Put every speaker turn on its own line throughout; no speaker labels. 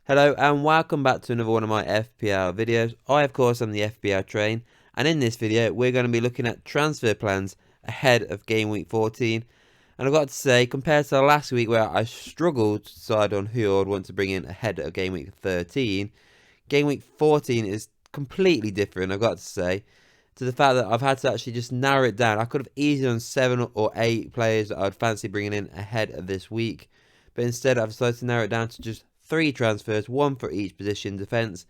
Hello and welcome back to another one of my FPL videos. I of course am the FPL train, and in this video we're going to be looking at transfer plans ahead of game week 14. And I've got to say, compared to last week where I struggled to decide on who I'd want to bring in ahead of game week 13, game week 14 is completely different, I've got to say, to the fact that I've had to actually just narrow it down. I could have easily done 7 or 8 players that I'd fancy bringing in ahead of this week, but instead I've decided to narrow it down to just 3 transfers, 1 for each position: defence,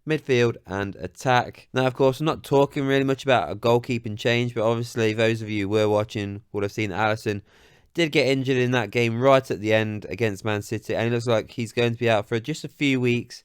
midfield and attack. Now of course I'm not talking really much about a goalkeeping change, but obviously those of you who were watching would have seen Alisson did get injured in that game right at the end against Man City, and it looks like he's going to be out for just a few weeks.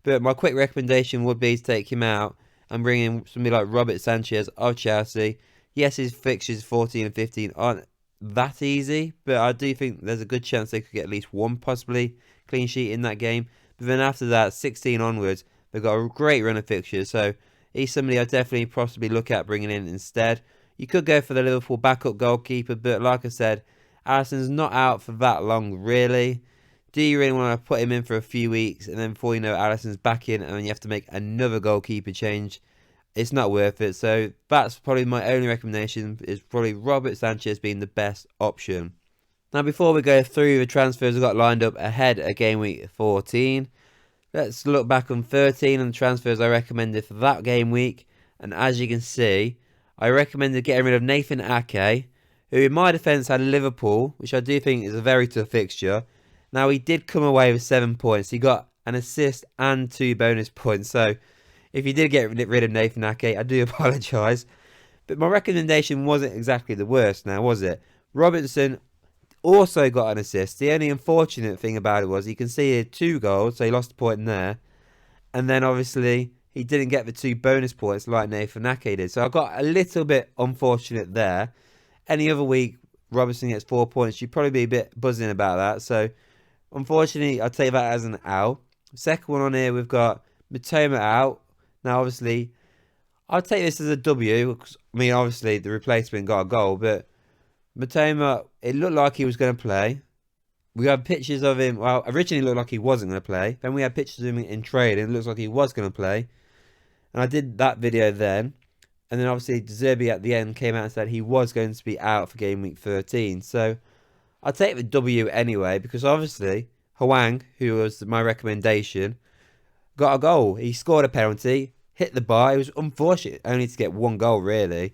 But my quick recommendation would be to take him out and bring in somebody like Robert Sanchez of Chelsea. Yes, his fixtures 14 and 15 aren't that easy, but I do think there's a good chance they could get at least one possibly clean sheet in that game. But then after that, 16 onwards, they've got a great run of fixtures, so he's somebody I'd definitely possibly look at bringing in instead. You could go for the Liverpool backup goalkeeper, but like I said, Alisson's not out for that long, really. Do you really want to put him in for a few weeks, and then before you know, Alisson's back in, and then you have to make another goalkeeper change? It's not worth it. So that's probably my only recommendation, is probably Robert Sanchez being the best option. Now, before we go through the transfers I've got lined up ahead of game week 14, let's look back on 13 and the transfers I recommended for that game week. And as you can see, I recommended getting rid of Nathan Ake, who in my defence had Liverpool, which I do think is a very tough fixture. Now, he did come away with 7 points. He got an assist and 2 bonus points. So, if you did get rid of Nathan Ake, I do apologise. But my recommendation wasn't exactly the worst now, was it? Robertson also got an assist. The only unfortunate thing about it was he conceded 2 goals, so he lost a point in there. And then, obviously, he didn't get the 2 bonus points like Nathan Ake did. So, I got a little bit unfortunate there. Any other week, Robertson gets 4 points. You'd probably be a bit buzzing about that. So, unfortunately, I'll take that as an L. Second one on here, we've got Matoma out. Now, obviously, I'll take this as a W. I mean, obviously, the replacement got a goal, but Matoma, it looked like he was going to play. We had pictures of him. Well, originally it looked like he wasn't going to play. Then we had pictures of him in trade, and it looks like he was going to play. And I did that video then. And then, obviously, Zerbi at the end came out and said he was going to be out for game week 13. So, I'll take the W anyway, because obviously Hwang, who was my recommendation, got a goal. He scored a penalty, hit the bar. It was unfortunate only to get 1 goal, really.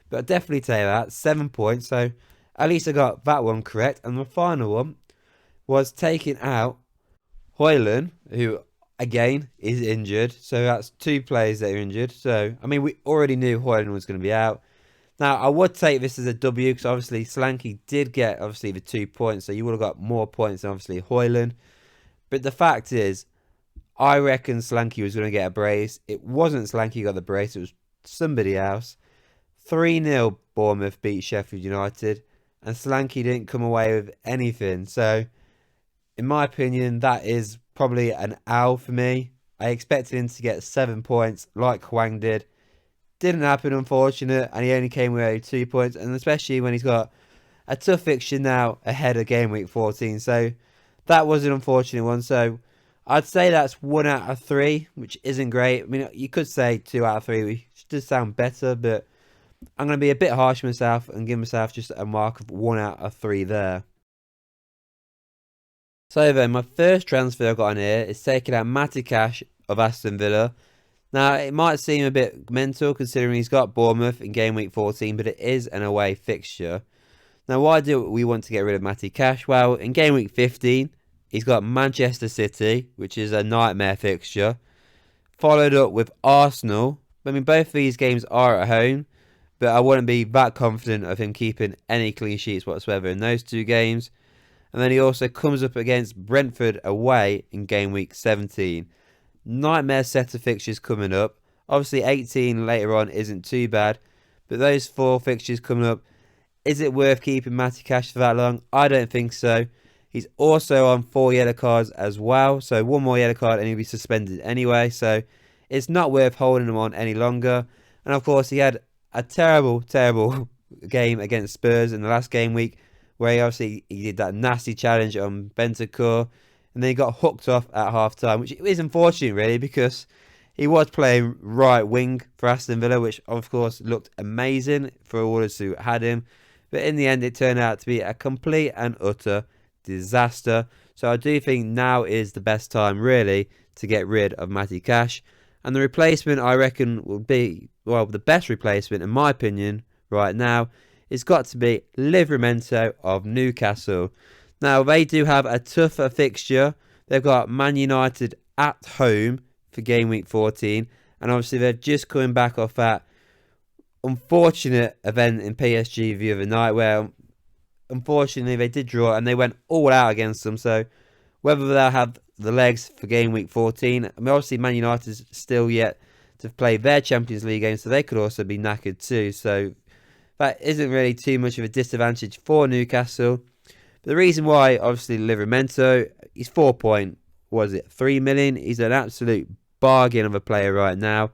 But I'd definitely take that. 7 points. So at least I got that one correct. And the final one was taking out Højlund, who again is injured. So that's 2 players that are injured. So, I mean, we already knew Højlund was going to be out. Now, I would take this as a W because obviously Slanky did get obviously the 2 points. So you would have got more points than obviously Højlund. But the fact is, I reckon Slanky was going to get a brace. It wasn't Slanky who got the brace. It was somebody else. 3-0 Bournemouth beat Sheffield United. And Slanky didn't come away with anything. So, in my opinion, that is probably an L for me. I expected him to get 7 points like Hwang did. Didn't happen, unfortunate. And he only came away with 2 points. And especially when he's got a tough fixture now ahead of game week 14. So, that was an unfortunate one. So, I'd say that's 1 out of 3, which isn't great. I mean, you could say 2 out of 3, which does sound better, but I'm going to be a bit harsh on myself and give myself just a mark of 1 out of 3 there. So then, my first transfer I've got on here is taking out Matty Cash of Aston Villa. Now, it might seem a bit mental considering he's got Bournemouth in game week 14, but it is an away fixture. Now, why do we want to get rid of Matty Cash? Well, in game week 15, he's got Manchester City, which is a nightmare fixture, followed up with Arsenal. I mean, both of these games are at home, but I wouldn't be that confident of him keeping any clean sheets whatsoever in those 2 games. And then he also comes up against Brentford away in game week 17. Nightmare set of fixtures coming up. Obviously, 18 later on isn't too bad, but those 4 fixtures coming up, is it worth keeping Matty Cash for that long? I don't think so. He's also on 4 yellow cards as well. So 1 more yellow card and he'll be suspended anyway. So it's not worth holding him on any longer. And of course, he had a terrible, terrible game against Spurs in the last game week, where he did that nasty challenge on Bentancur. and then he got hooked off at half time, which is unfortunate really, because he was playing right wing for Aston Villa, which of course looked amazing for all of us who had him. But in the end, it turned out to be a complete and utter disaster. So I do think now is the best time really to get rid of Matty Cash. And the replacement, I reckon, will be, well, the best replacement in my opinion right now, it's got to be Livramento of Newcastle. Now, they do have a tougher fixture. They've got Man United at home for game week 14. And obviously, they're just coming back off that unfortunate event in PSG the other night where, unfortunately, they did draw and they went all out against them. So, whether they'll have the legs for game week 14, I mean, obviously, Man United is still yet to play their Champions League game, so they could also be knackered too. So, that isn't really too much of a disadvantage for Newcastle. But the reason why, obviously, Livramento, he's 3 million. He's an absolute bargain of a player right now.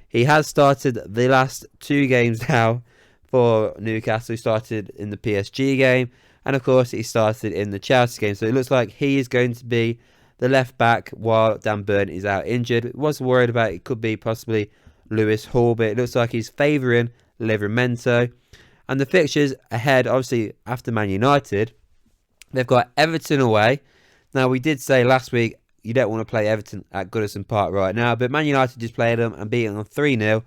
He has started the last 2 games now for Newcastle. He started in the PSG game, and of course, he started in the Chelsea game. So it looks like he is going to be the left back while Dan Burn is out injured. Was worried about it could be possibly Lewis Hall, but it looks like he's favouring Livramento. And the fixtures ahead, obviously, after Man United, they've got Everton away. Now, we did say last week you don't want to play Everton at Goodison Park right now, but Man United just played them and beat them 3-0. And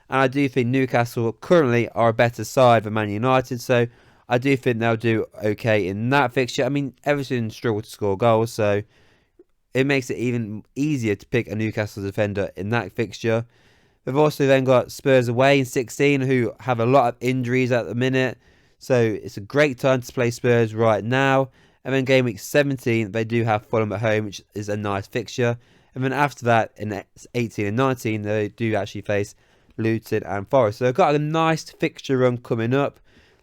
I do think Newcastle currently are a better side than Man United, so I do think they'll do okay in that fixture. I mean, Everton struggle to score goals, so it makes it even easier to pick a Newcastle defender in that fixture. We've also then got Spurs away in 16, who have a lot of injuries at the minute. So it's a great time to play Spurs right now. And then game week 17, they do have Fulham at home, which is a nice fixture. And then after that, in 18 and 19, they do actually face Luton and Forest. So they've got a nice fixture run coming up.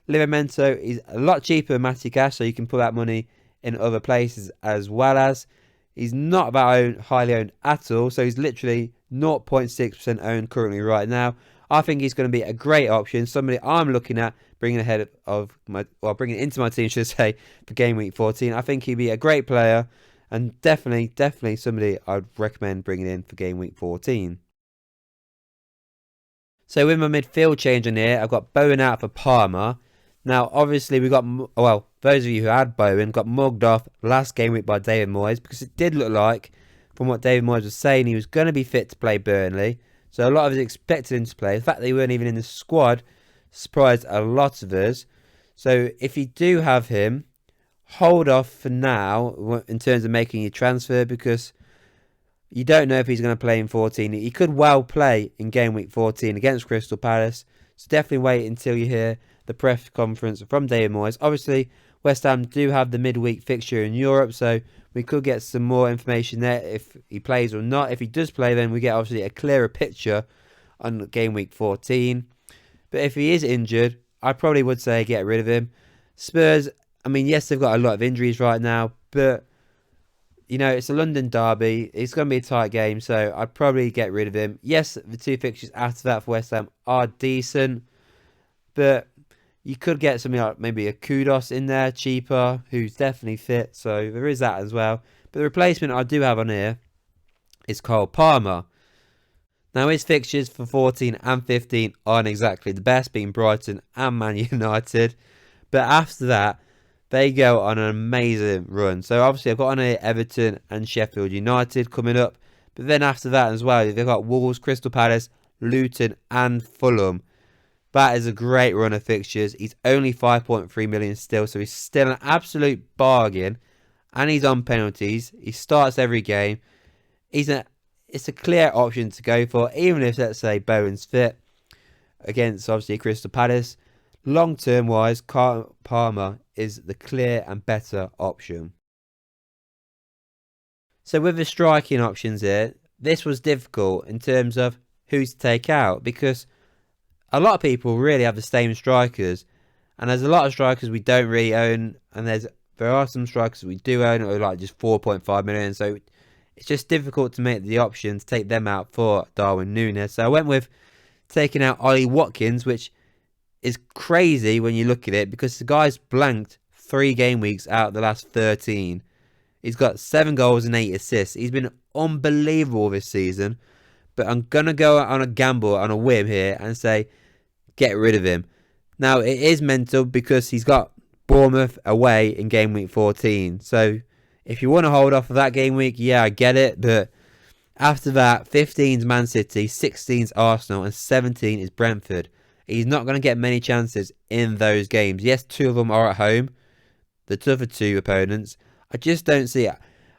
Livramento is a lot cheaper than Matty Cash, so you can put that money in other places as well as. He's not that highly owned at all, so he's literally 0.6% owned currently right now. I think he's going to be a great option. Somebody I'm looking at bringing ahead of bringing into my team, should I say, for game week 14. I think he'd be a great player and definitely somebody I'd recommend bringing in for game week 14. So with my midfield change in here, I've got Bowen out for Parma. Now, obviously, we got, well, those of you who had Bowen got mugged off last game week by David Moyes because it did look like, from what David Moyes was saying, he was going to be fit to play Burnley. So a lot of us expected him to play. The fact that he weren't even in the squad surprised a lot of us. So if you do have him, hold off for now in terms of making your transfer because you don't know if he's going to play in 14. He could well play in game week 14 against Crystal Palace. So definitely wait until you hear the press conference from David Moyes. Obviously, West Ham do have the midweek fixture in Europe, so we could get some more information there if he plays or not. If he does play, then we get obviously a clearer picture on game week 14. But if he is injured, I probably would say get rid of him. Spurs, I mean, yes, they've got a lot of injuries right now, but you know, it's a London derby. It's going to be a tight game, so I'd probably get rid of him. Yes, the 2 fixtures after that for West Ham are decent, but you could get something like maybe a Kudos in there, cheaper, who's definitely fit. So there is that as well. But the replacement I do have on here is Cole Palmer. Now his fixtures for 14 and 15 aren't exactly the best, being Brighton and Man United. But after that, they go on an amazing run. So obviously I've got on here Everton and Sheffield United coming up. But then after that as well, they've got Wolves, Crystal Palace, Luton and Fulham. That is a great run of fixtures. He's only 5.3 million still, so he's still an absolute bargain. And he's on penalties. He starts every game. It's a clear option to go for, even if, let's say, Bowen's fit against, obviously, Crystal Palace. Long-term wise, Palmer is the clear and better option. So with the striking options here, this was difficult in terms of who to take out, because a lot of people really have the same strikers, and there's a lot of strikers we don't really own, and there are some strikers we do own, or like just 4.5 million, so it's just difficult to make the option to take them out for Darwin Núñez. So I went with taking out Ollie Watkins, which is crazy when you look at it, because the guy's blanked 3 game weeks out of the last 13. He's got 7 goals and 8 assists. He's been unbelievable this season. But I'm going to go on a gamble, on a whim here, and say, get rid of him. Now, it is mental because he's got Bournemouth away in game week 14. So, if you want to hold off of that game week, yeah, I get it. But after that, 15's Man City, 16's Arsenal, and 17 is Brentford. He's not going to get many chances in those games. Yes, 2 of them are at home. The tougher 2 opponents. I just don't see it.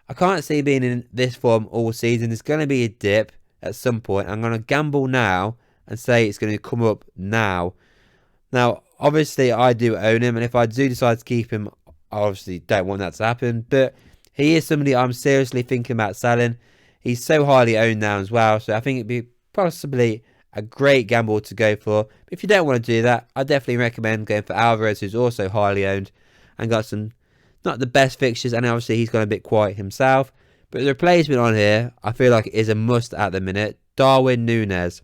I can't see being in this form all season. There's going to be a dip at some point. I'm going to gamble now and say it's going to come up now. Now, obviously, I do own him, and if I do decide to keep him, I obviously don't want that to happen. But he is somebody I'm seriously thinking about selling. He's so highly owned now as well, so I think it'd be possibly a great gamble to go for. But if you don't want to do that, I definitely recommend going for Alvarez, who's also highly owned and got some not the best fixtures, and obviously he's gone a bit quiet himself. But the replacement on here, I feel like it is a must at the minute. Darwin Núñez.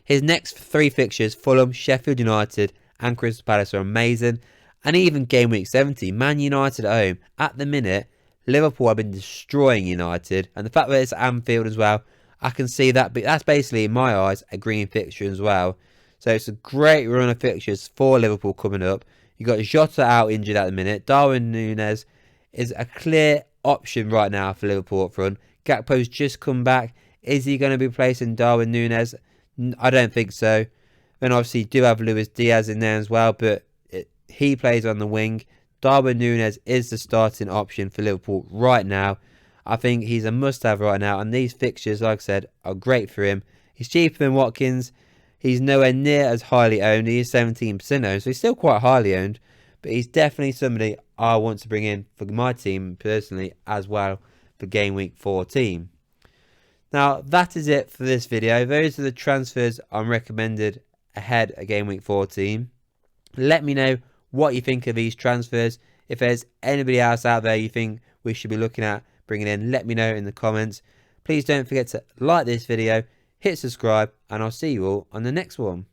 His next 3 fixtures, Fulham, Sheffield United and Crystal Palace, are amazing. And even game week 70, Man United at home. At the minute, Liverpool have been destroying United. And the fact that it's Anfield as well, I can see that. But that's basically, in my eyes, a green fixture as well. So it's a great run of fixtures for Liverpool coming up. You've got Jota out injured at the minute. Darwin Núñez is a clear option right now for Liverpool up front. Gakpo's just come back. Is he going to be replacing Darwin Núñez? I don't think so. Then obviously you do have Luis Diaz in there as well, but he plays on the wing. Darwin Núñez is the starting option for Liverpool right now. I think he's a must-have right now, and these fixtures, like I said, are great for him. He's cheaper than Watkins. He's nowhere near as highly owned. He is 17% owned, so he's still quite highly owned. But he's definitely somebody I want to bring in for my team personally as well for game week 14. Now, that is it for this video. Those are the transfers I'm recommended ahead of game week 14. Let me know what you think of these transfers. If there's anybody else out there you think we should be looking at bringing in, let me know in the comments. Please don't forget to like this video, hit subscribe, and I'll see you all on the next one.